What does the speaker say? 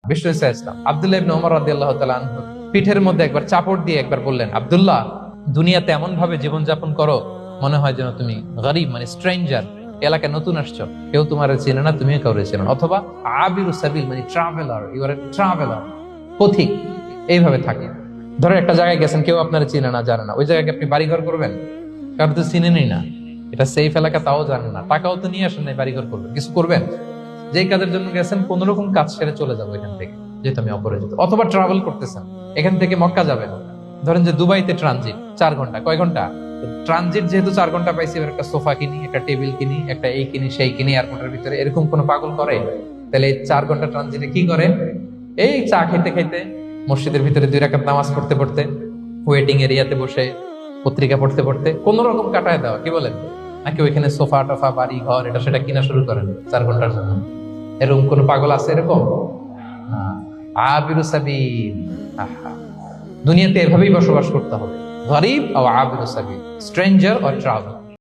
বিষ্ণু ইসলাম আব্দুল্লাহ ইবনে ওমর রাদিয়াল্লাহু তাআলা আনহু পিঠের মধ্যে একবার চাপড় দিয়ে একবার বললেন, আব্দুল্লাহ, দুনিয়াতে এমন ভাবে জীবনযাপন করো মনে হয় যেন তুমি গরিব, মানে স্ট্রেঞ্জার, এলাকায় নতুন আসছো, কেউ তোমার চেনে না, তুমিও কাউরে চেনো না। অথবা আবিরু সাবিল, মানে traveller, you are a traveller, পথিক, এইভাবে থাকে। ধরো একটা জায়গায় গেছেন, কেউ আপনার চিনে না, জানে না, ওই জায়গায় আপনি বাড়িঘর করবেন? কারণ তো চিনেনই না, এটা সেফ এলাকা, তাও জানেন না, টাকাও তো নিয়ে আসেন নাই বাড়িঘর করবেন, কিছু করবেন? যেই কাজের জন্য গেছেন কোন রকম কাজ সেরে চলে যাবো এখান থেকে, যেহেতু আমি অপরিচিত। অথবা ট্রাভেল করতেছেন, এখান থেকে মক্কা যাবেন, ধরেন যে দুবাইতে ট্রানজিট 4 ঘন্টা, কয় ঘন্টা ট্রানজিট, যেহেতু 4 ঘন্টা পাইছি, এবার একটা সোফা কিনি, একটা টেবিল কিনি, একটা এই কিনি সেই কিনি এয়ারপোর্টের ভিতরে, এরকম কোন পাগল করে? তাহলে এই 4 ঘন্টা ট্রানজিটে কি করে? এই চা খেতে খেতে, মসজিদের ভিতরে 2 রাকাত নামাজ পড়তে পড়তে, ওয়েটিং এরিয়াতে বসে পত্রিকা পড়তে পড়তে কোন রকম কাটায় দেওয়া, কি বলেন? নাকি ওইখানে সোফা টোফা, বাড়ি ঘর, এটা সেটা কিনা শুরু করেন 4 ঘন্টার জন্য? এরকম কোন পাগল আছে এরকম? না। আবিরু সাবিল, আহা, দুনিয়াতে এভাবেই বসবাস করতে হবে, গরিব ও আবিরু সাবিল, স্ট্রেঞ্জার অর ট্রাভেলার।